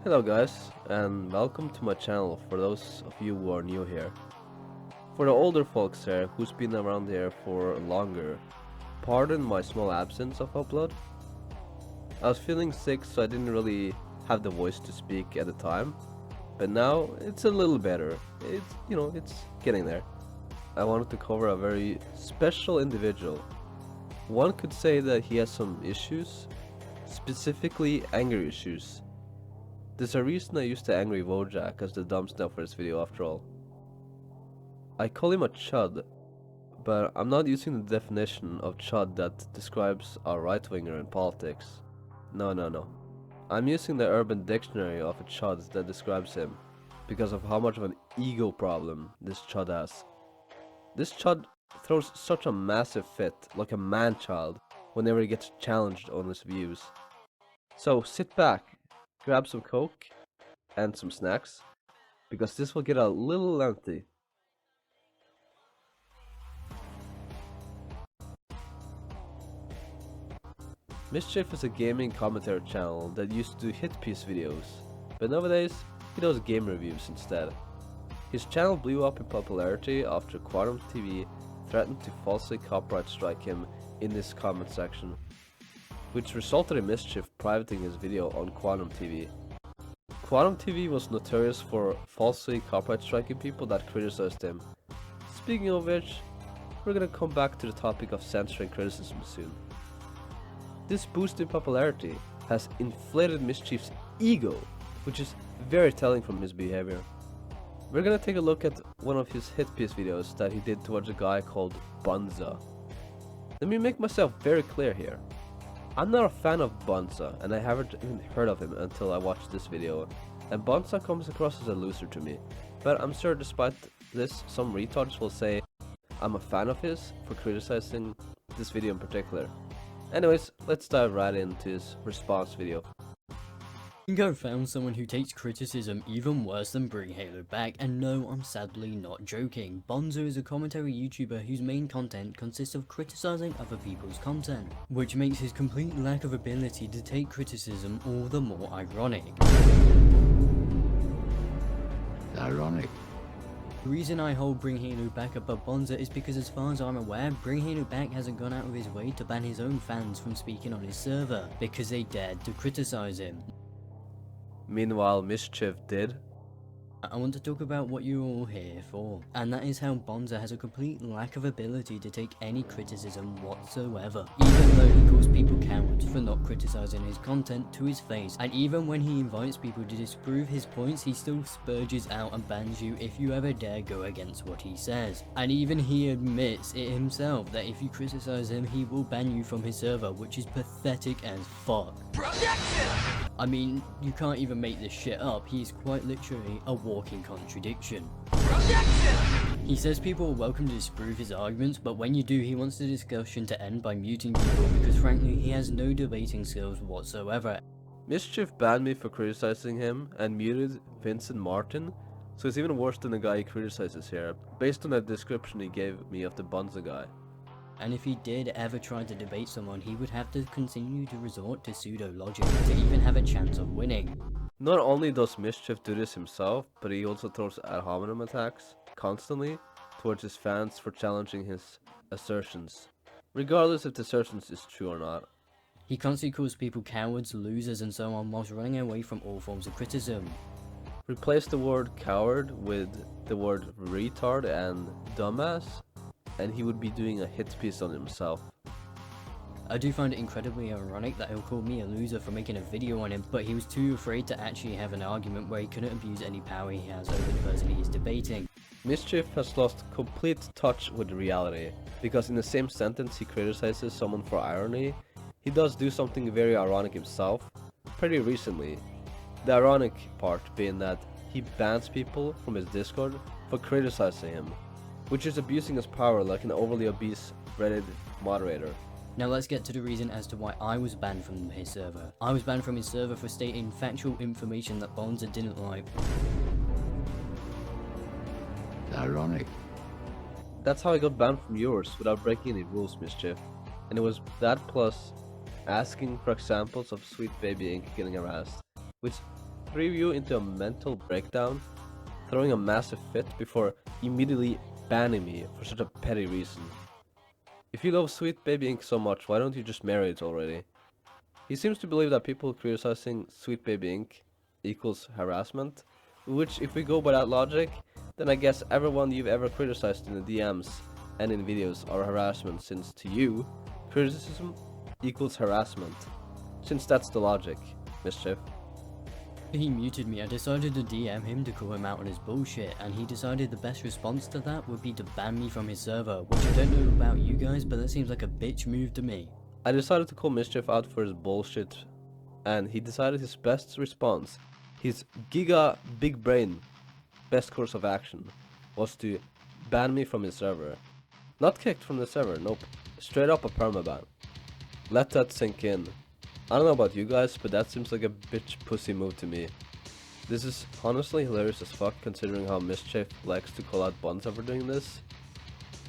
Hello guys, and welcome to my channel for those of you who are new here. For the older folks here who's been around here for longer, pardon my small absence of upload. I was feeling sick, so I didn't really have the voice to speak at the time, but now it's a little better. It's getting there. I wanted to cover a very special individual. One could say that he has some issues, specifically anger issues. There's a reason I used the angry Wojak as the thumbnail for this video after all. I call him a chud, but I'm not using the definition of chud that describes a right-winger in politics. No. I'm using the Urban Dictionary of a chud that describes him, because of how much of an ego problem this chud has. This chud throws such a massive fit, like a man-child, whenever he gets challenged on his views. So sit back, grab some coke and some snacks, because this will get a little lengthy. Mischief is a gaming commentary channel that used to do hit piece videos, but nowadays he does game reviews instead. His channel blew up in popularity after Quantum TV threatened to falsely copyright strike him in this comment section, which resulted in Mischief privating his video on Quantum TV. Quantum TV was notorious for falsely copyright striking people that criticized him. Speaking of which, we're gonna come back to the topic of censoring criticism soon. This boost in popularity has inflated Mischief's ego, which is very telling from his behavior. We're gonna take a look at one of his hit piece videos that he did towards a guy called Bunza. Let me make myself very clear here. I'm not a fan of Bunza, and I haven't even heard of him until I watched this video, and Bunza comes across as a loser to me, but I'm sure despite this, some retards will say I'm a fan of his for criticizing this video in particular. Anyways, let's dive right into his response video. I think I've found someone who takes criticism even worse than Bring Halo Back, and no, I'm sadly not joking. Bonzo is a commentary YouTuber whose main content consists of criticizing other people's content, which makes his complete lack of ability to take criticism all the more ironic. The reason I hold Bring Halo Back above Bonza is because as far as I'm aware, Bring Halo Back hasn't gone out of his way to ban his own fans from speaking on his server, because they dared to criticize him. Meanwhile, Mischief did. I want to talk about what you're all here for, and that is how Bonza has a complete lack of ability to take any criticism whatsoever, even though he calls people cowards for not criticizing his content to his face, and even when he invites people to disprove his points, he still spurges out and bans you if you ever dare go against what he says. And even he admits it himself that if you criticize him, he will ban you from his server, which is pathetic as fuck. I mean, you can't even make this shit up, he's quite literally a walking contradiction. He says people are welcome to disprove his arguments, but when you do, he wants the discussion to end by muting people because frankly he has no debating skills whatsoever. Mischief banned me for criticizing him and muted Vincent Martin, so it's even worse than the guy he criticizes here, based on the description he gave me of the Bunza guy. And if he did ever try to debate someone, he would have to continue to resort to pseudo-logic to even have a chance of winning. Not only does Mischief do this himself, but he also throws ad hominem attacks, constantly, towards his fans for challenging his assertions, regardless if the assertions is true or not. He constantly calls people cowards, losers and so on whilst running away from all forms of criticism. Replace the word coward with the word retard and dumbass, and he would be doing a hit piece on himself. I do find it incredibly ironic that he'll call me a loser for making a video on him, but he was too afraid to actually have an argument where he couldn't abuse any power he has over the person he is debating. Mischief has lost complete touch with reality, because in the same sentence he criticizes someone for irony, he does do something very ironic himself, pretty recently. The ironic part being that he bans people from his Discord for criticizing him, which is abusing his power like an overly obese Reddit moderator. Now let's get to the reason as to why I was banned from his server. I was banned from his server for stating factual information that Bonza didn't like. Ironic. That's how I got banned from yours without breaking any rules, Mischief. And it was that plus asking for examples of Sweet Baby Ink getting harassed, which threw you into a mental breakdown, throwing a massive fit before immediately banning me for such a petty reason. If you love Sweet Baby Ink so much, why don't you just marry it already? He seems to believe that people criticizing Sweet Baby Ink equals harassment, which if we go by that logic, then I guess everyone you've ever criticized in the DMs and in videos are harassment, since to you, criticism equals harassment. Since that's the logic, Mischief. He muted me. I decided to DM him to call him out on his bullshit, and he decided the best response to that would be to ban me from his server, which I don't know about you guys, but that seems like a bitch move to me. I decided to call Mischief out for his bullshit, and he decided his best response, his giga big brain best course of action, was to ban me from his server. Not kicked from the server, nope. Straight up a permaban. Let that sink in. I don't know about you guys, but that seems like a bitch pussy move to me. This is honestly hilarious as fuck considering how Mischief likes to call out Bonza for doing this.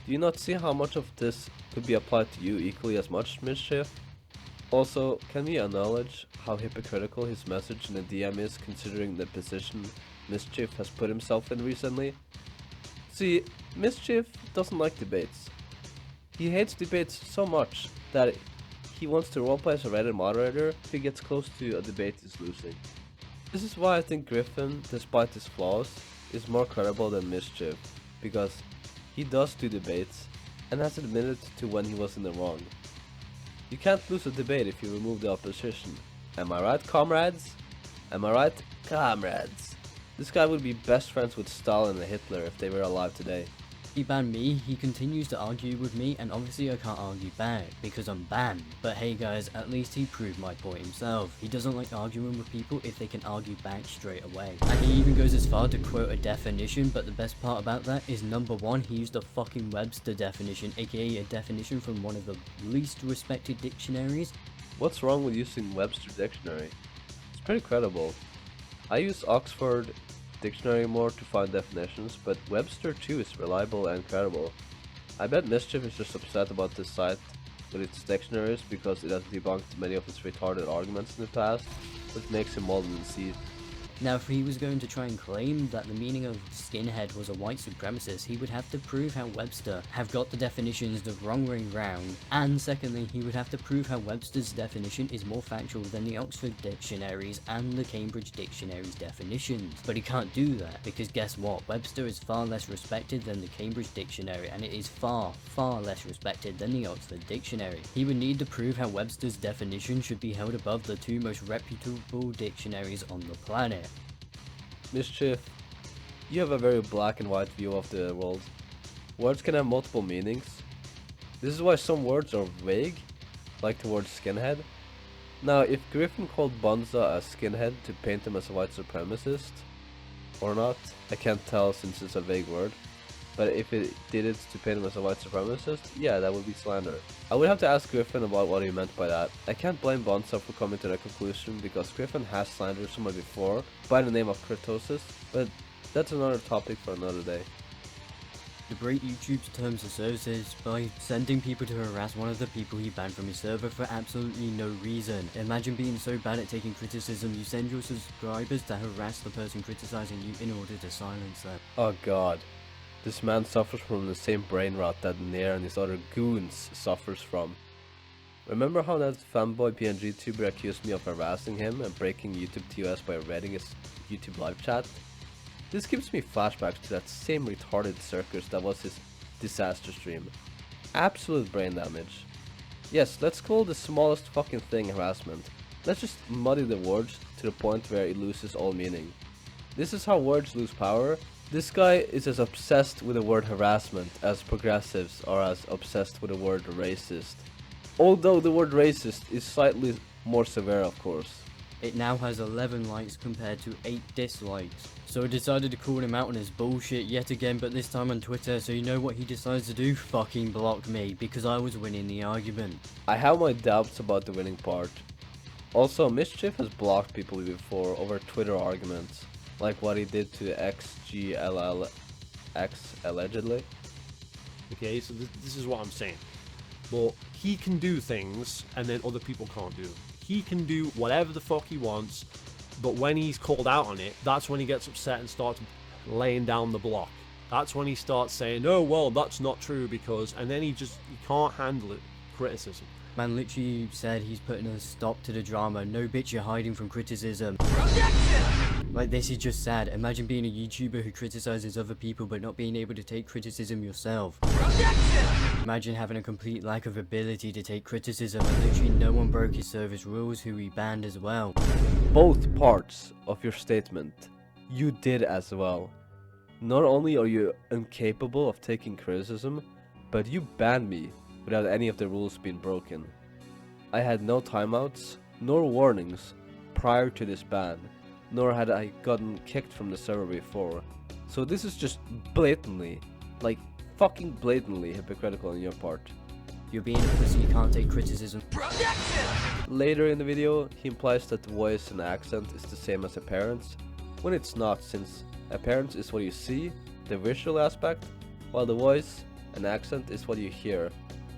Do you not see how much of this could be applied to you equally as much, Mischief? Also, can we acknowledge how hypocritical his message in the DM is considering the position Mischief has put himself in recently? See, Mischief doesn't like debates. He hates debates so much that he wants to roleplay as a Reddit moderator if he gets close to a debate he's losing. This is why I think Griffin, despite his flaws, is more credible than Mischief, because he does do debates and has admitted to when he was in the wrong. You can't lose a debate if you remove the opposition. Am I right, comrades? Am I right, comrades? This guy would be best friends with Stalin and Hitler if they were alive today. He banned me, he continues to argue with me, and obviously I can't argue back, because I'm banned. But hey guys, at least he proved my point himself. He doesn't like arguing with people if they can argue back straight away. And he even goes as far to quote a definition, but the best part about that is number one, he used a fucking Webster definition, aka a definition from one of the least respected dictionaries. What's wrong with using Webster Dictionary? It's pretty credible. I use Oxford Dictionary more to find definitions, but Webster too is reliable and credible. I bet Mischief is just upset about this site with its dictionaries because it has debunked many of his retarded arguments in the past, which makes him molten in seed. Now if he was going to try and claim that the meaning of skinhead was a white supremacist, he would have to prove how Webster have got the definitions the wrong way round, and secondly he would have to prove how Webster's definition is more factual than the Oxford dictionaries and the Cambridge dictionaries definitions. But he can't do that, because guess what, Webster is far less respected than the Cambridge dictionary, and it is far less respected than the Oxford dictionary. He would need to prove how Webster's definition should be held above the two most reputable dictionaries on the planet. Mischief, you have a very black and white view of the world. Words can have multiple meanings. This is why some words are vague, like the word skinhead. Now, if Griffin called Bonza a skinhead to paint him as a white supremacist, or not, I can't tell since it's a vague word. But if it did it to paint him as a white supremacist, yeah, that would be slander. I would have to ask Griffin about what he meant by that. I can't blame Bonza for coming to that conclusion because Griffin has slandered someone before by the name of kurtosis, but that's another topic for another day. To break YouTube's terms of services by sending people to harass one of the people he banned from his server for absolutely no reason. Imagine being so bad at taking criticism you send your subscribers to harass the person criticizing you in order to silence them. Oh god. This man suffers from the same brain rot that Nair and his other goons suffers from. Remember how that fanboy PNG tuber accused me of harassing him and breaking YouTube TOS by raiding his YouTube live chat? This gives me flashbacks to that same retarded circus that was his disaster stream. Absolute brain damage. Yes, let's call the smallest fucking thing harassment. Let's just muddy the words to the point where it loses all meaning. This is how words lose power. This guy is as obsessed with the word harassment as progressives are as obsessed with the word racist. Although the word racist is slightly more severe, of course. It now has 11 likes compared to 8 dislikes. So I decided to call him out on his bullshit yet again, but this time on Twitter, so you know what he decides to do? Fucking block me, because I was winning the argument. I have my doubts about the winning part. Also, Mischief has blocked people before over Twitter arguments, like what he did to XGLLX allegedly. Okay, so this is what I'm saying. Well, he can do things and then other people can't do them. He can do whatever the fuck he wants, But when he's called out on it, that's when he gets upset and starts laying down the block. That's when he starts saying, oh, well, that's not true because... And then he can't handle it. Criticism. Man literally said he's putting a stop to the drama. No bitch, you're hiding from criticism. Like, this is just sad. Imagine being a YouTuber who criticizes other people but not being able to take criticism yourself. Imagine having a complete lack of ability to take criticism and literally no one broke his service rules who he banned as well. Both parts of your statement, you did as well. Not only are you incapable of taking criticism, but you banned me without any of the rules being broken. I had no timeouts, nor warnings prior to this ban, nor had I gotten kicked from the server before. So this is just blatantly, like fucking blatantly hypocritical on your part. You're being a pussy, you can't take criticism. Later in the video, he implies that the voice and accent is the same as appearance, when it's not, since appearance is what you see, the visual aspect, while the voice and accent is what you hear,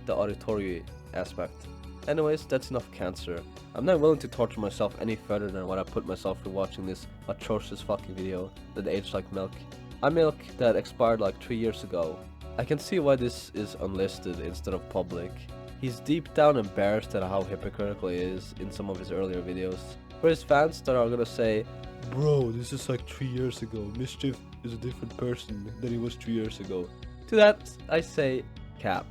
the auditory aspect. Anyways, that's enough cancer. I'm not willing to torture myself any further than what I put myself through watching this atrocious fucking video that aged like milk. A milk that expired like 3 years ago. I can see why this is unlisted instead of public. He's deep down embarrassed at how hypocritical he is in some of his earlier videos. For his fans that are gonna say, bro, this is like 3 years ago, Mischief is a different person than he was 3 years ago. To that, I say, cap.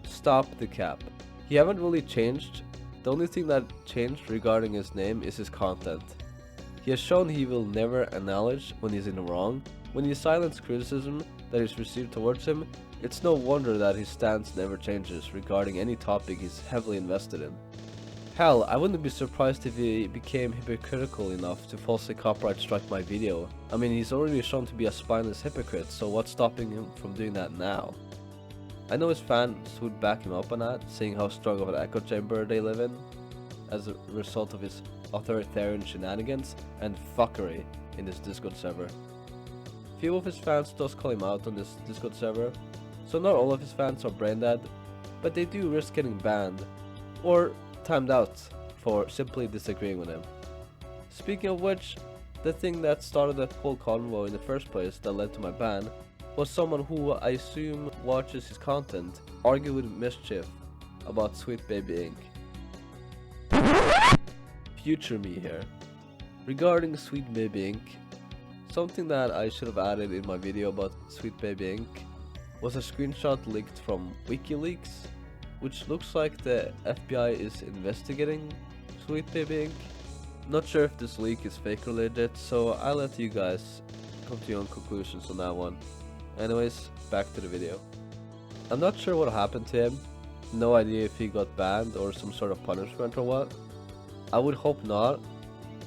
Stop the cap. He haven't really changed. The only thing that changed regarding his name is his content. He has shown he will never acknowledge when he's in the wrong. When he silences criticism that is received towards him, it's no wonder that his stance never changes regarding any topic he's heavily invested in. Hell, I wouldn't be surprised if he became hypocritical enough to falsely copyright strike my video. I mean, he's already shown to be a spineless hypocrite, so what's stopping him from doing that now? I know his fans would back him up on that, seeing how strong of an echo chamber they live in, as a result of his authoritarian shenanigans and fuckery in this Discord server. Few of his fans does call him out on this Discord server, so not all of his fans are brain dead, but they do risk getting banned, or timed out for simply disagreeing with him. Speaking of which, the thing that started the whole convo in the first place that led to my ban was someone who I assume watches his content argue with Mischief about Sweet Baby Inc. Future me here. Regarding Sweet Baby Inc., something that I should have added in my video about Sweet Baby Inc. was a screenshot leaked from WikiLeaks, which looks like the FBI is investigating Sweet Baby Inc. Not sure if this leak is fake or legit, so I'll let you guys come to your own conclusions on that one. Anyways, back to the video. I'm not sure what happened to him, no idea if he got banned or some sort of punishment or what. I would hope not,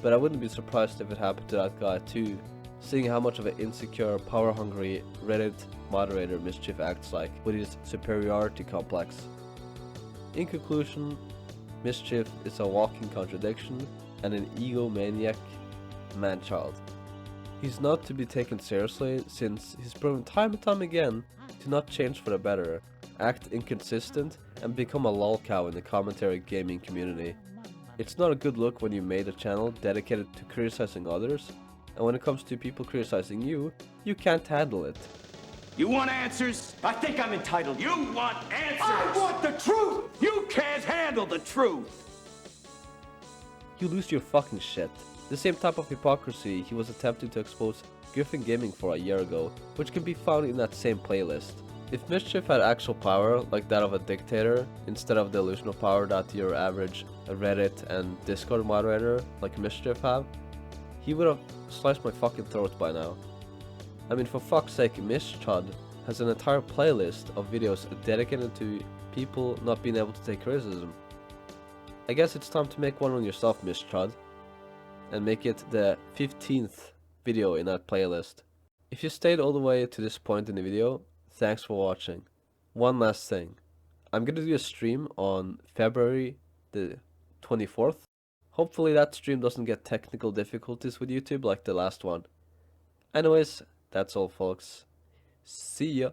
but I wouldn't be surprised if it happened to that guy too, seeing how much of an insecure, power-hungry Reddit moderator Mischief acts like with his superiority complex. In conclusion, Mischief is a walking contradiction and an egomaniac man-child. He's not to be taken seriously since he's proven time and time again to not change for the better, act inconsistent, and become a lolcow in the commentary gaming community. It's not a good look when you made a channel dedicated to criticizing others, and when it comes to people criticizing you, you can't handle it. You want answers? I think I'm entitled. You want answers? I want the truth! You can't handle the truth! You lose your fucking shit. The same type of hypocrisy he was attempting to expose Griffin Gaming for a year ago, which can be found in that same playlist. If Mischief had actual power, like that of a dictator, instead of the illusional power that your average Reddit and Discord moderator like Mischief have, he would have sliced my fucking throat by now. I mean, for fuck's sake, Mischud has an entire playlist of videos dedicated to people not being able to take criticism. I guess it's time to make one on yourself, Mischud, and make it the 15th video in that playlist. If you stayed all the way to this point in the video, thanks for watching. One last thing, I'm gonna do a stream on February the 24th. Hopefully that stream doesn't get technical difficulties with YouTube like the last one. Anyways, that's all folks. See ya.